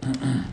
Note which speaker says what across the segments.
Speaker 1: Bismillah.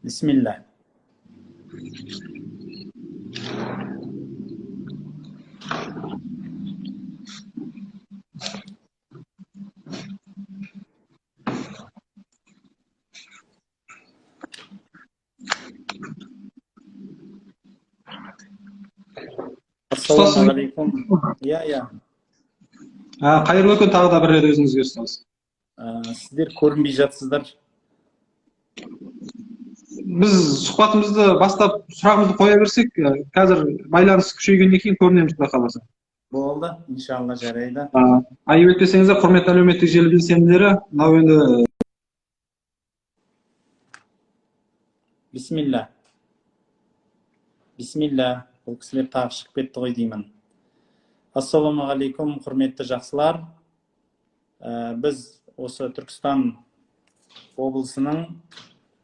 Speaker 1: Bismillah. Ассалаумағалейкум. Я.
Speaker 2: Қайырлы күн, тағы да бір рет өзіңізге ұстаз.
Speaker 1: Сіздер көрінбей жатсыздар.
Speaker 2: Біз сұхбатымызды бастап сұрағымызды қоя берсек, қазір байланыс күшейгеннен кейін көрінеміз, құдай қаласа.
Speaker 1: Болды, иншалла жарайды.
Speaker 2: Айып етпесеңіздер, құрметті әлеуметтік желі белсенділері, мынау енді
Speaker 1: Бисмилла. Бисмилла. Бұл кісілер тағы шығып кетті ғой деймін. Ассалаумағалейкум, құрметті жақсылар. Біз осы Түркістан облысының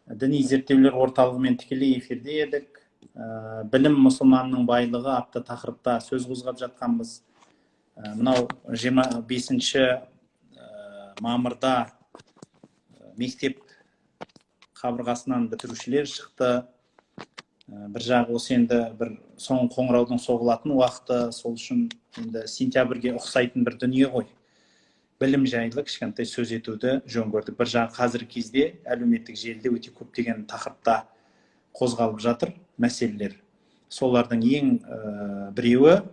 Speaker 1: діни зерттеулер орталығымен тікелей эфирде едік. Білім мұсылманның байлығы атты тақырыпта сөз қозғап жатқанбыз. Мынау 25 мамырда мектеп қабырғасынан бітірушілер шықты. Бір жағы осы енді бір соңғы қоңыраудың соғылатын уақыты, сол үшін енді сентябрьге ұқсайтын бір дүние ғой. Білім жайлы кішкентай сөз етуді жөн көрдік. Бір жағы қазіргі кезде әлеуметтік желіде өте көптеген тақырыпта қозғалып жатыр мәселелер. Солардың ең біреуі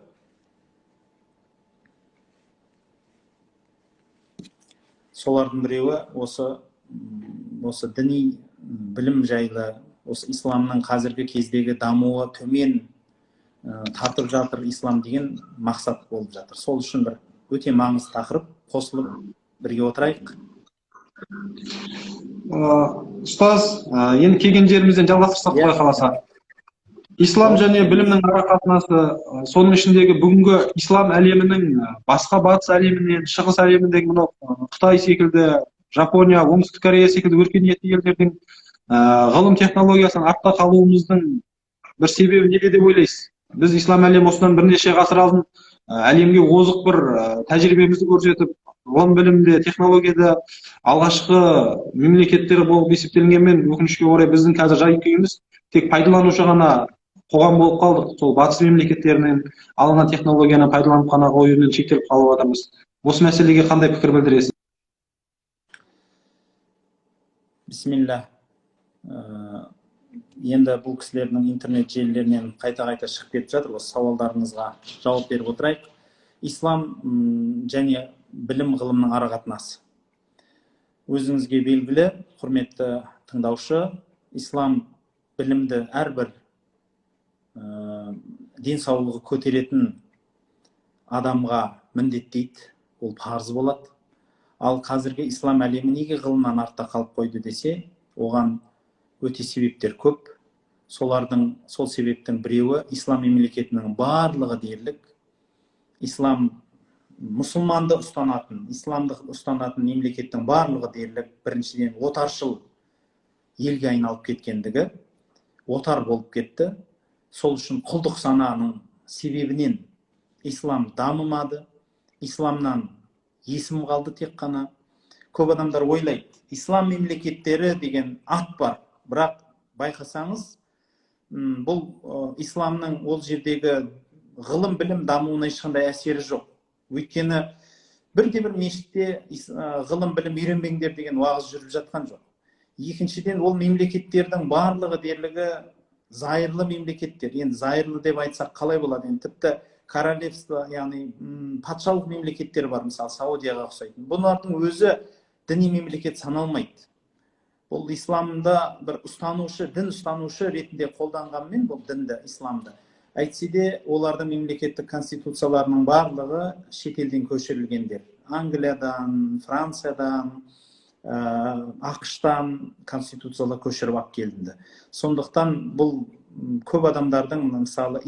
Speaker 1: осы діни білім жайлы, осы исламның қазіргі кездегі дамуы төмен тартып жатыр ислам деген мақсат болып жатыр. Сол үшін бір өте маңызды тақырып, қосылып бірге отырайық.
Speaker 2: ұстаз, енді келген жерімізден жалғастырсақ құдай қаласа. Ислам және білімнің арақатынасы, соның ішіндегі бүгінгі ислам әлемінің басқа батыс әлемінен, шығыс әлеміндегі мынау Қытай секілді, Жапония, Оңтүстік Корея секілді өркениетті елдердің ғылым технологиясынан артта қалуымыздың бір себебі неде деп ойлайсыз? Біз ислам әлемі осыдан бірнеше ғасыр алдын әлемге озық бір тәжірибемізді көрсетіп, ғылым білімде, технологияда алғашқы мемлекеттері болып есептелгенмен, өкінішке орай біздің қазір жай-күйіміз тек пайдаланушы ғана қоғам болып қалдық. Сол батыс мемлекеттерінен алынған технологияны пайдаланып қана қоюмен шектеліп қалып жатырмыз. Осы мәселеге қандай пікір білдіресіз?
Speaker 1: Бисмилла. Енді бұл кісілердің интернет желілерінен қайта-қайта шығып кетіп жатыр. Осы сауалдарыңызға жауап беріп отырайық. Ислам және білім ғылымның арақатынасы. Өзіңізге белгілі, құрметті тыңдаушы, ислам білімді әрбір денсаулығы көтеретін адамға міндеттейді, ол парыз болады. Ал қазіргі ислам әлемі неге ғылымнан артта қалып қойды десе, оған өте себептер көп. Сол себептің біреуі ислам мемлекетінің барлығы дерлік, ислам мұсылманды ұстанатын, исламдық ұстанатын мемлекеттің барлығы дерлік, біріншіден отаршыл елге айналып кеткендігі, отар болып кетті. Сол үшін құлдық сананың себебінен ислам дамымады, исламнан есім қалды тек қана. Көп адамдар ойлайды, ислам мемлекеттері деген ат бар, бірақ байқасаңыз, бұл исламның ол жердегі ғылым білім дамуына ешқандай әсері жоқ. Өйткені бірде-бір мешітте ғылым білім үйренбеңдер деген уағыз жүріп жатқан жоқ. Екіншіден, ол мемлекеттердің барлығы дерлігі зайырлы мемлекеттер. Енді зайырлы деп айтсақ қалай болады? Енді тіпті королевство, яғни патшалық мемлекеттер бар, мысалы Саудияға ұқсайтын. Бұлардың өзі діни мемлекет саналмайды. Бұл исламда бір ұстанушы, дін ұстанушы ретінде қолданғанмен бұл дінді, исламды. Әйтсе де, олардың мемлекеттік конституцияларының барлығы шетелден көшірілгендер. Англиядан, Франциядан, ақштан конституциялар көшіріп алып келінді. Сондықтан бұл көп адамдардың, мысалы,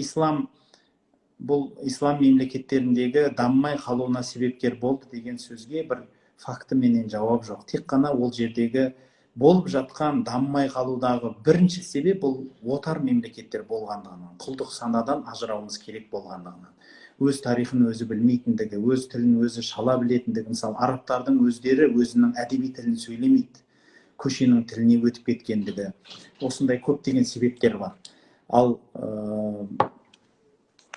Speaker 1: бұл ислам мемлекеттеріндегі дамымай қалуына себепкер болды деген сөзге бір факті менен жауап жоқ. Тек қана ол жердегі болып жатқан дамымай қалудағы бірінші себеп бұл отар мемлекеттер болғандығынан, құлдық санадан ажырауымыз керек болғандығынан. Өз тарихын өзі білмейтіндігі, өз тілін өзі шала білетіндігі. Мысалы, арабтардың өздері өзінің әдеби тілін сөйлемейді, көшенің тіліне өтіп кеткендігі. Осындай көптеген себептер бар. Ал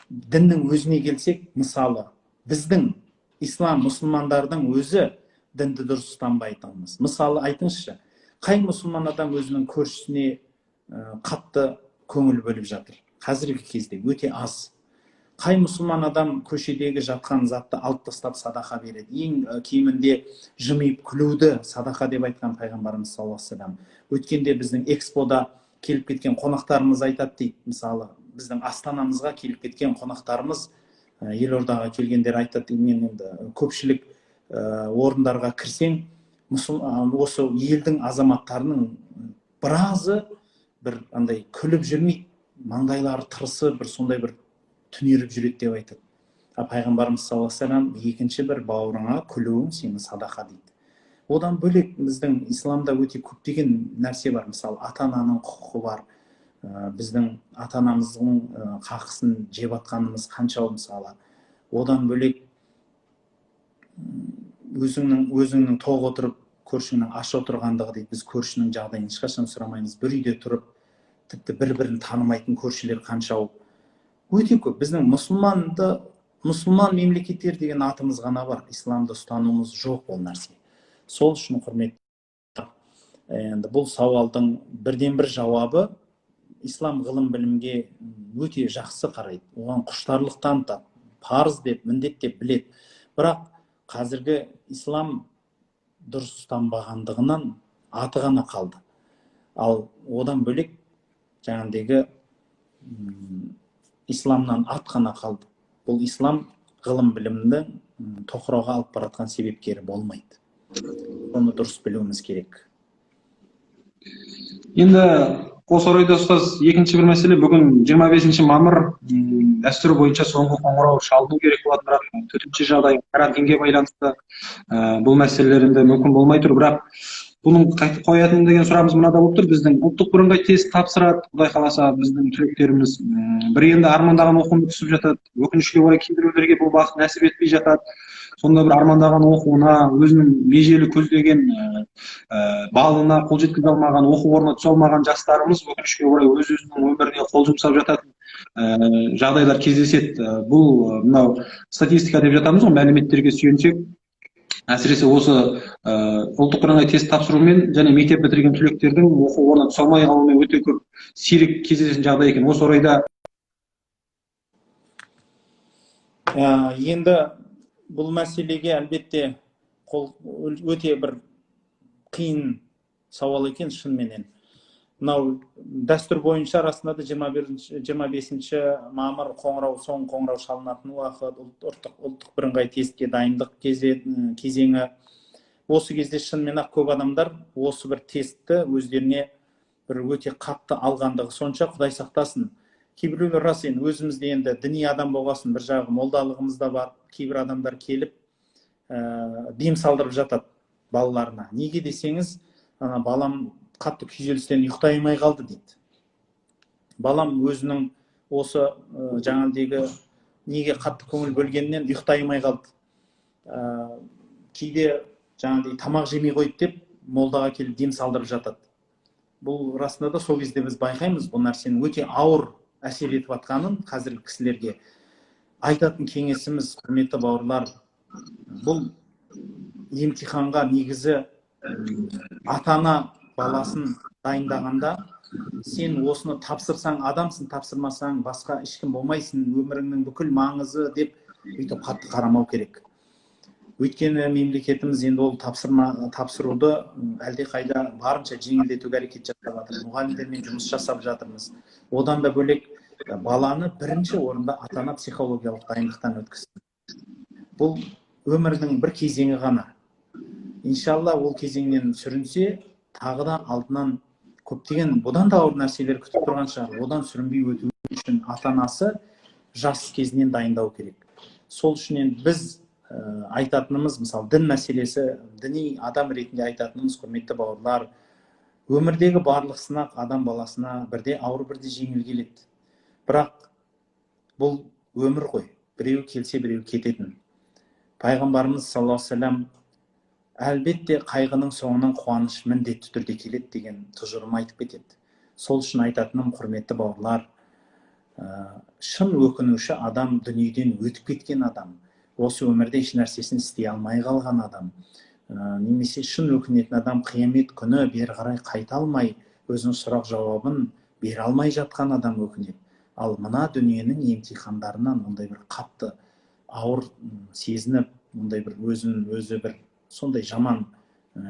Speaker 1: діннің өзіне келсек, мысалы, біздің ислам мұсылмандардың өзі дінді дұрыс ұстанбайтынымыз. Мысалы, айтыңызшы, қай мұсылман адам өзінің көршісіне қатты көңіл бөліп жатыр? Қазіргі кезде өте аз. Қай мұсылман адам көшедегі жатқан затты алып тастап садақа береді? Ең кемінде жымиып күлуді садақа деп айтқан пайғамбарымыз саллаллаху алейхи вассалам. Өткенде біздің экспода келіп кеткен қонақтарымыз айтады дейді. Мысалы, біздің астанамызға келіп кеткен қонақтарымыз, елордаға келгендер айтады. Мен енді көпшілік орындарға кірсең, осы елдің азаматтарының біразы бір андай күліп жүрмейді, маңдайлары тырысы бір сондай бір түнеріп жүреді деп айтады. Пайғамбарымыз саллаллаху алейхи вассалам екінші бір бауырыңа күлуің сені садақа дейді. Одан бөлек біздің исламда өте көптеген нәрсе бар. Мысалы, ата-ананың құқығы бар. Біздің ата-анамыздың қақысын жеп атқанымыз қаншау, мысалы. Одан бөлек өзіңнің тоқ отырып, көршіңнің аш отырғандығы дейді. Біз көршінің жағдайын ешқашан сұрамаймыз. Bir үйде тұрып, тіпті бір-бірін танымайтын көршілер қаншау. Өте көп. Біздің мұсылман мемлекеттер деген атымыз ғана бар. Исламды ұстануымыз жоқ ол нәрсе. Сол үшін құрметті. Енді бұл сауалдың бірден бір жауабы, ислам ғылым білімге өте жақсы қарайды. Оған құштарлық танытады. Парыз деп, міндет деп біледі. Бірақ қазіргі ислам дұрыс ұстанбағандығынан аты ғана қалды. Ал одан бөлек жаңағыдегі исламнан ат қана қалды. Бұл ислам ғылым білімді тоқырауға алып баратқан себепкері болмайды. Оны дұрыс білуіміз керек.
Speaker 2: Енді осы орайда ұстаз, екінші бір мәселе, бүгін 25 мамыр дәстүр бойынша соңғы қоңырау шалыну керек болатын, бірақ төтенше жағдай карантинге байланысты бұл мәселелер енді мүмкін болмай тұр. Бірақ бұның қайтып қоятын деген сұрағымыз мынада болып тұр. Біздің ұлттық бірыңғай тест тапсырады, Құдай қаласа біздің түлектеріміз. Бір енді армандаған оқуына түсіп жатады. Өкінішке орай кейбіреулерге бұл бақыт нәсіп етпей жатады. Сонда бір армандаған оқуына, өзінің межелі көздеген балына қол жеткізе алмаған, оқу орнына түсе алмаған жастарымыз өкінішке орай өз-өзінің өміріне қол жұмсап жататын жағдайлар кездеседі. Бұл мынау статистика деп жатамыз ғой, мәліметтерге сүйенсек, әсіресе осы ұлттық бірыңғай тест тапсырумен және мектеп бітірген түлектердің оқу орнына түсе алмай қалуымен өте көп сирек кездесетін жағдай екен. Осы орайда
Speaker 1: енді бұл мәселеге әлбетте өте бір қиын сауал екен шынымен. Мынау дәстүр бойынша расында да 25 мамыр соңғы қоңырау шалынатын уақыт, ұлттық бірыңғай тестке дайындық кезеңі. Осы кезде шынымен ақ көп адамдар осы бір тестті өздеріне бір өте қатты алғандығы сонша, Құдай сақтасын. Кейбіреулер рас, енді өзімізде енді діни адам болғасын, бір жағы молдалығымыз да бар. Кейбір адамдар келіп дем салдырып жатады балаларына. Неге десеңіз, балам қатты күйзелістен ұйықтай алмай қалды дейді. Балам өзінің осы жаңағыдегі неге қатты көңіл бөлгеннен ұйықтай алмай қалды. Кейде жаңағыдай тамақ жемей қойды деп молдаға келіп дем салдырып жатады. Бұл расында да сол кезде біз байқаймыз бұл нәрсенің өте ауыр әсер етіп жатқанын. Қазіргі кісілерге айтатын кеңесіміз, құрметті бауырлар, бұл емтиханға негізі ата-ана баласын дайындағанда, сен осыны тапсырсаң адамсың, тапсырмасаң басқа ешкім болмайсың, өміріңнің бүкіл маңызы деп өйтіп қатты қарамау керек. Өйткені мемлекетіміз енді ол тапсыруды әлде қайда барынша жеңілдетуге әрекет жасап жатыр. Мұғалімдермен жұмыс жасап жатырмыз. Одан да бөлек баланы бірінші орында ата-ана психологиялық дайындықтан өткізсін. Бұл өмірдің бір кезеңі ғана. Иншалла ол кезеңнен сүрінсе, тағы да алдынан көптеген бұдан да ауыр нәрселер күтіп тұрған шығар. Одан сүрінбей өту үшін ата-анасы жас кезінен дайындау керек. Сол үшін біз айтатынымыз, мысалы, дін мәселесі, діни адам ретінде айтатынымыз, құрметті бауырлар, өмірдегі барлық сынақ адам баласына бірде ауыр, бірде жеңіл келеді. Бірақ бұл өмір ғой, біреу келсе, біреу кететін. Пайғамбарымыз саллаллаху алейхи вассалам әлбетте қайғының соңынан қуаныш міндетті түрде келеді деген тұжырым айтып кетеді. Сол үшін айтатыным, құрметті бауырлар, шын өкінуші адам дүниеден өтіп кеткен адам, осы өмірде еш нәрсесін істей алмай қалған адам, немесе шын өкінетін адам қиямет күні бері қарай қайта алмай, өзінің сұрақ жауабын бере алмай жатқан адам өкінеді. Ал мына дүниенің емтихандарынан ондай бір қатты ауыр сезініп, ондай бір өзі бір сондай жаман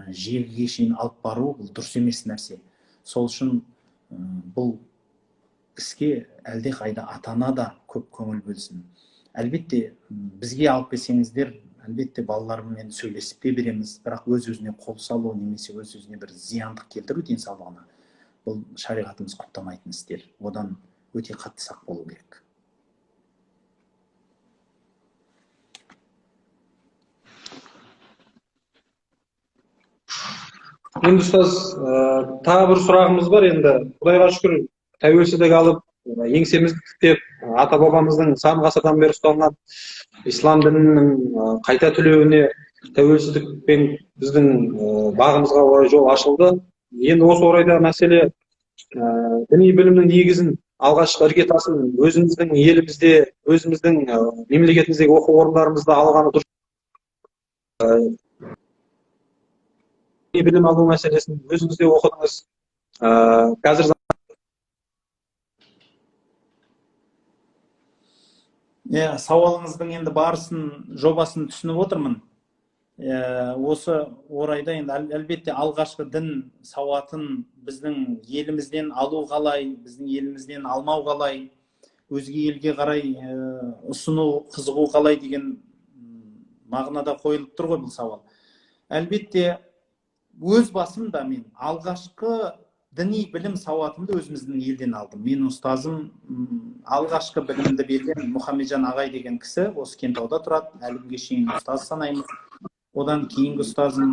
Speaker 1: желге шейін алып бару, бұл дұрыс емес нәрсе. Сол үшін бұл іске әлде қайда ата-ана да көп көңіл бөлсін. Әлбетте бізге алып келсеңіздер, әлбетте балалармен сөйлесіп те береміз, бірақ өз-өзіне қол салу немесе өз-өзіне бір зияндық келтіру денсаулығына, бұл шариғатымыз құптамайтын істер. Одан өте қатты сақ болу керек.
Speaker 2: Енді ұстаз, тағы бір сұрағымыз бар. Енді Құдайға шүкір, тәуелсіздік алып, еңсемізді тіктеп, ата бабамыздың сан ғасырдан бері ұстанған ислам дінінің қайта түлеуіне тәуелсіздікпен біздің бағымызға орай жол ашылды. Енді осы орайда мәселе діни білімнің негізін, алғашқы іргетасын өзіміздің елімізде, өзіміздің мемлекетіміздегі оқу орындарымызда алғаны дұрыс. Білім алу мәселесін өзіңізде оқыдыңыз. Қазір
Speaker 1: сауалыңыздың енді барысын, жобасын түсініп отырмын. Осы орайда енді әлбетте алғашқы дін сауатын біздің елімізден алу қалай, біздің елімізден алмау қалай, өзге елге қарай ұсыну, қызығу қалай деген мағынада қойылып тұр ғой бұл сауал. Әлбетте өз басымда мен алғашқы діни білім сауатымды өзіміздің елден алдым. Мен ұстазым алғашқы білімді берген Мұхамеджан ағай деген кісі, осы Кентауда тұрады, әлі күнге шейін ұстаз санаймыз. Одан кейінгі ұстазым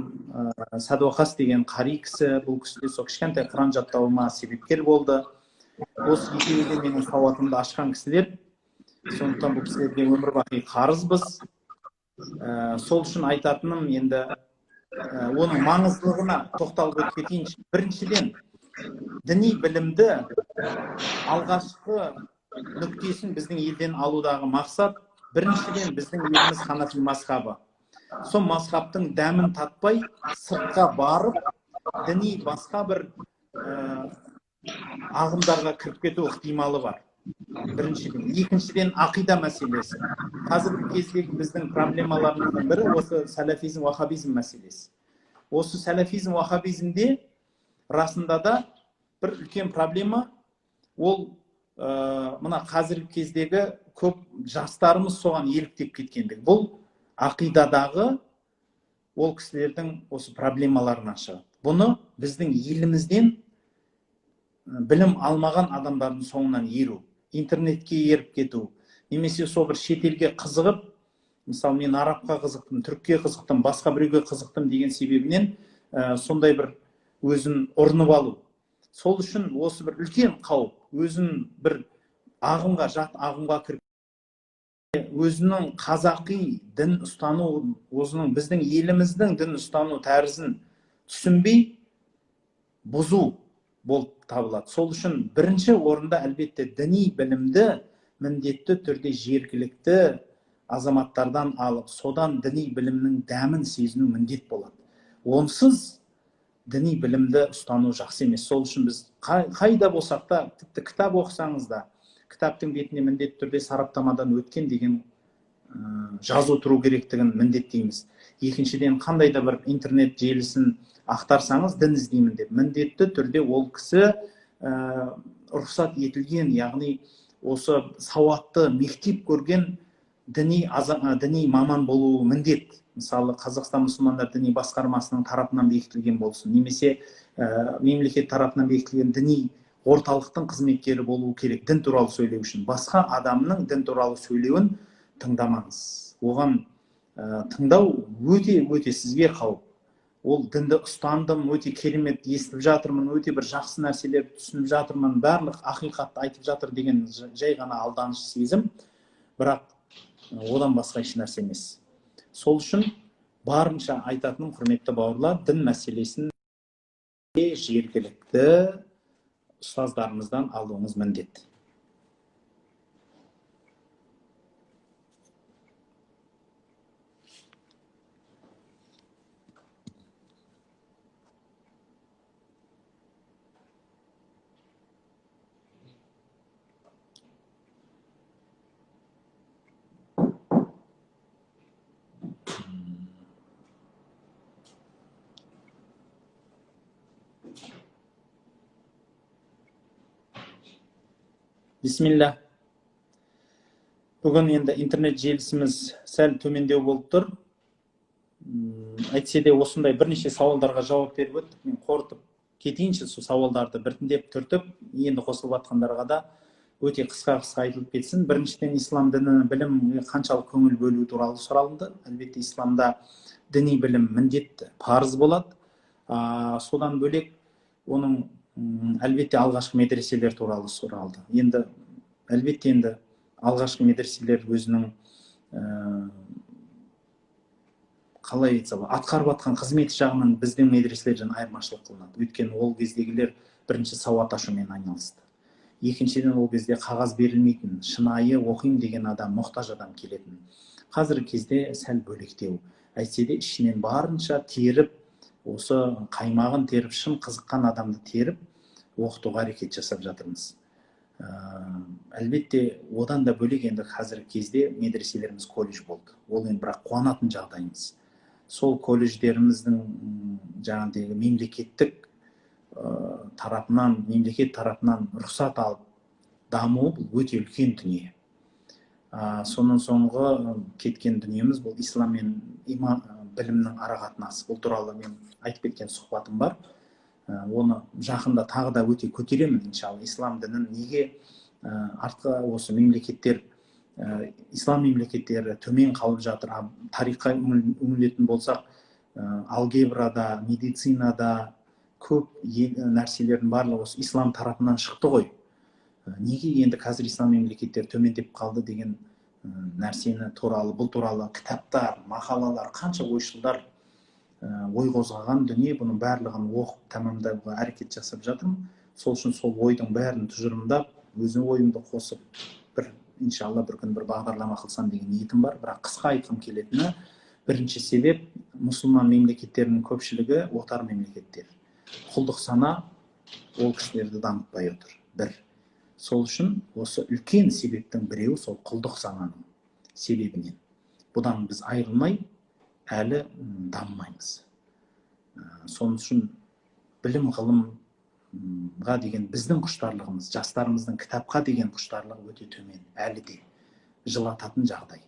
Speaker 1: Садуақас деген қари кісі, бұл кісі де сол кішкентай Құран жаттауыма себепкер болды. Осы екеуі де менің сауатымды ашқан кісілер. Сондықтан бұл кісілерге өмір бақи қарызбыз. Сол үшін айтатыным енді оның маңыздылығына тоқталып өтіп кетейінші. Біріншіден, діни білімді алғашқы нүктесін біздің елден алудағы мақсат, біріншіден біздің еліміз ханафи мазхабы. Сол мазхабтың дәмін татпай, сыртқа барып, діни басқа бір ағымдарға кіріп кету ықтималы бар. Біріншіден. Екіншіден, ақида мәселесі. Қазіргі кездегі біздің проблемаларымыздың бірі осы сәләфизм, уахабизм мәселесі. Осы сәләфизм, уахабизмде расында да бір үлкен проблема, ол мына қазіргі кездегі көп жастарымыз соған еліктеп кеткендік. Бұл ақидадағы ол кісілердің осы проблемаларынан шығады. Бұны біздің елімізден білім алмаған адамдардың соңынан еру, интернетке еріп кету, немесе сол бір шетелге қызығып, мысалы мен арабқа қызықтым, түрікке қызықтым, басқа біреуге қызықтым деген себебінен сондай бір өзін ұрынып алу. Сол үшін осы бір үлкен қауіп, өзін бір ағымға, жат ағымға кіріп, өзінің қазақи дін ұстану, өзінің біздің еліміздің дін ұстану тәрізін түсінбей бұзу болып табылады. Сол үшін бірінші орында әлбетте діни білімді міндетті түрде жергілікті азаматтардан алып, содан діни білімнің дәмін сезіну міндет болады. Онсыз діни білімді ұстану жақсы емес. Сол үшін біз қайда болсақ та, тіпті кітап оқысаңыз да, кітаптың бетіне міндетті түрде сараптамадан өткен деген жазу тұру керектігін міндеттейміз. Екіншіден, қандай да бір интернет желісін ақтарсаңыз, дін іздеймін деп, міндетті түрде ол кісі рұқсат етілген, яғни осы сауатты мектеп көрген діни маман болуы міндет. Мысалы, Қазақстан мұсылмандар діни басқармасының тарапынан бекітілген болсын, немесе мемлекет тарапынан бекітілген діни орталықтың қызметкері болуы керек дін туралы сөйлеу үшін. Басқа адамның дін туралы сөйлеуін тыңдамаңыз. Оған тыңдау өте сізге қауіп. Ол дінді ұстандым, өте керемет естіп жатырмын, өте бір жақсы нәрселер түсініп жатырмын, барлық ақиқатты айтып жатыр деген жай ғана алданыш сезім, бірақ одан басқа еш нәрсе емес. Сол үшін барынша айтатыным, құрметті бауырлар, дін мәселесін жергілікті ұстаздарымыздан алуыңыз міндет. Бисмилля. Бүгін енді интернет желісіміз сәл төмендеу болып тұр. Әйтсе де осындай бірнеше сауалдарға жауап беріп өттік. Мен қорытып кетейінші сол сауалдарды біртіндеп түртіп, енді қосылып жатқандарға да өте қысқа айтылып кетсін. Біріншіден, ислам діні білімге қаншалық көңіл бөлу туралы сұралды. Әлбетте, исламда діни білім міндетті, парыз болады. Содан бөлек оның әлбетте алғашқы медреселер туралы сұралды. Әлбетте алғашқы медреселер өзінің қалай айтсам, атқарып жатқан қызметі жағынан біздің медреселерден айырмашылық қылынады. Өйткені ол кездегілер бірінші сауат ашумен айналысты. Екіншіден, ол кезде қағаз берілмейтін, шынайы оқимын деген адам, мұқтаж адам келетін. Қазіргі кезде сәл бөлектеу. Әйтсе де ішінен барынша теріп, осы қаймағын теріп, шын қызыққан адамды теріп, оқытуға әрекет жасап жатырмыз. Әлбетте, одан да бөлек енді қазіргі кезде медреселеріміз колледж болды. Ол енді бірақ қуанатын жағдайымыз. Сол колледждеріміздің жаңағыдегі мемлекет тарапынан рұқсат алып дамуы бұл өте үлкен дүние. Сонан соңғы кеткен дүниеміз бұл ислам мен білімнің арақатынасы. Бұл туралы мен айтып кеткен сұхбатым бар. Оны жақында тағы да өте көтеремін, иншалла. Ислам дінін неге артқа осы мемлекеттер, ислам мемлекеттері төмен қалып жатыр? Тарихқа үңілетін болсақ, алгебрада, медицинада көп нәрселердің барлығы осы ислам тарапынан шықты ғой. Неге енді қазір ислам мемлекеттері төмендеп қалды деген нәрсені бұл туралы кітаптар, мақалалар, қанша ойшылдар ой қозғаған дүние, бұның барлығын оқып тамамдауға әрекет жасап жатырмын. Сол үшін сол ойдың бәрін тұжырымдап, өзің ойымды қосып, иншалла бір күн бір бағдарлама қылсам деген ниетім бар. Бірақ қысқа айтқым келетіні, бірінші себеп, мұсылман мемлекеттерінің көпшілігі отар мемлекеттер. Құлдық сана ол кісілерді дамытпай отыр. Бір. Сол үшін осы үлкен себептің біреуі сол құлдық сананың себебінен. Бұдан біз айырылмай әлі дамымаймыз. Соның үшін білім ғылымға деген біздің құштарлығымыз, жастарымыздың кітапқа деген құштарлығы өте төмен, әлі де жылататын жағдай.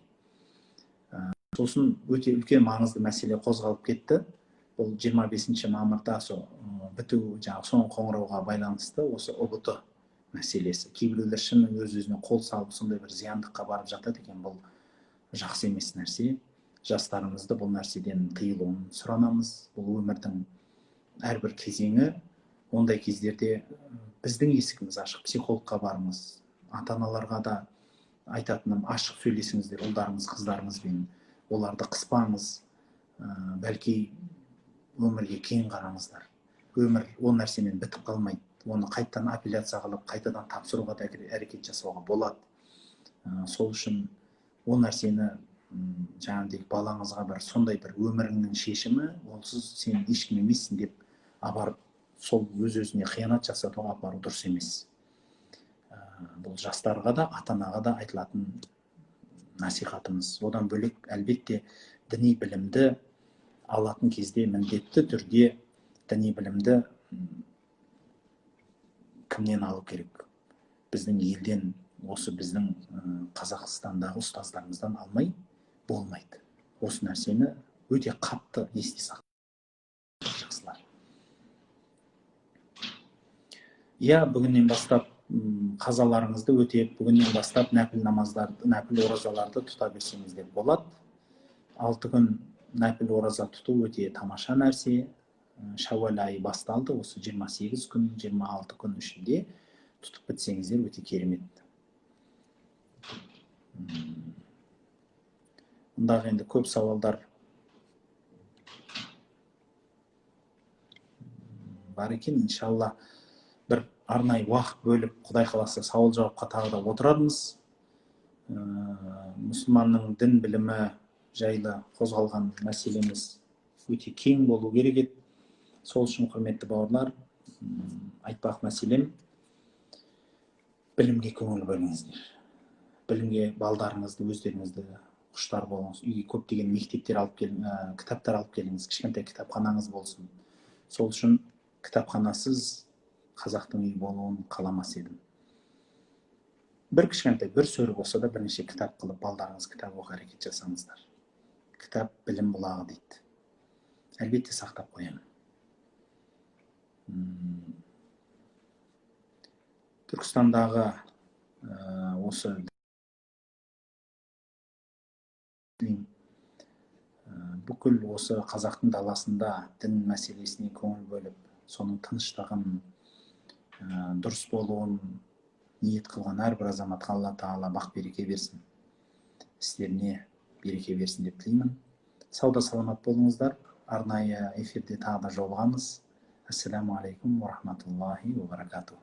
Speaker 1: Сосын өте үлкен маңызды мәселе қозғалып кетті. Бұл 25 мамырда біту соңғы қоңырауға байланысты осы ұбт мәселесі. Кейбіреулер шынымен өз-өзіне қол салып, сондай бір зияндыққа барып жатады екен. Бұл жақсы емес нәрсе. Жастарымызды бұл нәрседен тыйылуын сұранамыз. Бұл өмірдің әрбір кезеңі. Ондай кездерде біздің есігіміз ашық, психологқа барыңыз. Ата-аналарға да айтатыным, ашық сөйлесіңіздер ұлдарыңыз, қыздарыңызбен. Оларды қыспаңыз. Бәлки өмірге кең қараңыздар. Өмір ол нәрсемен бітіп қалмайды. Оны қайтадан апелляция қылып, қайтадан тапсыруға да әрекет жасауға болады. Сол үшін ол нәрсені жаңағыдай балаңызға бір сондай бір өміріңнің шешімі, олсыз сен ешкім емессің деп апарып, сол өз-өзіне қиянат жасатуға апару дұрыс емес. Бұл жастарға да, ата-анаға да айтылатын насихатымыз. Одан бөлек әлбетте діни білімді алатын кезде міндетті түрде діни білімді кімнен алу керек? Біздің елден осы біздің Қазақстандағы ұстаздарымыздан алмай болмайды. Осы нәрсені өте қатты есте сақтаңыздар, жақсылар. Иә, бүгіннен бастап қазаларыңызды өтеп, бүгіннен бастап нәпіл намаздарды, нәпіл оразаларды тұта берсеңіздер болады. 6 күн нәпіл ораза тұту өте тамаша нәрсе. Шәуәл айы басталды, осы 28 күн, 26 күн ішінде тұтып бітсеңіздер өте керемет. Мұндағы енді көп сауалдар бар екен. Иншалла бір арнайы уақыт бөліп, Құдай қаласа сауал жауапқа тағы да отырармыз. Мұсылманның дін білімі жайлы қозғалған мәселеміз өте кең болу керек еді. Сол үшін, құрметті бауырлар, айтпақ мәселем, білімге көңіл бөліңіздер. Білімге балдарыңызды, өздеріңізді құштар болыңыз. Үйге көптеген мектептер алып келіңіз, кітаптар алып келіңіз, кішкентай кітапханаңыз болсын. Сол үшін кітапханасыз қазақтың үйі болуын қаламас едім. Бір кішкентай, бір сөрі болса да бірнеше кітап қылып, балдарыңыз кітап оқы әрекет жасаңыздар. Кітап білім бұлағы дейді. Әлбетте сақтап қоямын. Түркістандағы осы бүкіл осы қазақтың даласында дін мәселесіне көңіл бөліп, соның тыныштығын, дұрыс болуын ниет қылған әрбір азаматқа Алла Тағала бақ береке берсін. Істеріне береке берсін деп тілеймін. Сауда саламат болыңыздар. Арнайы эфирде тағы да жолығамыз. Ассаламу алейкум ва рахматуллахи ва баракатух.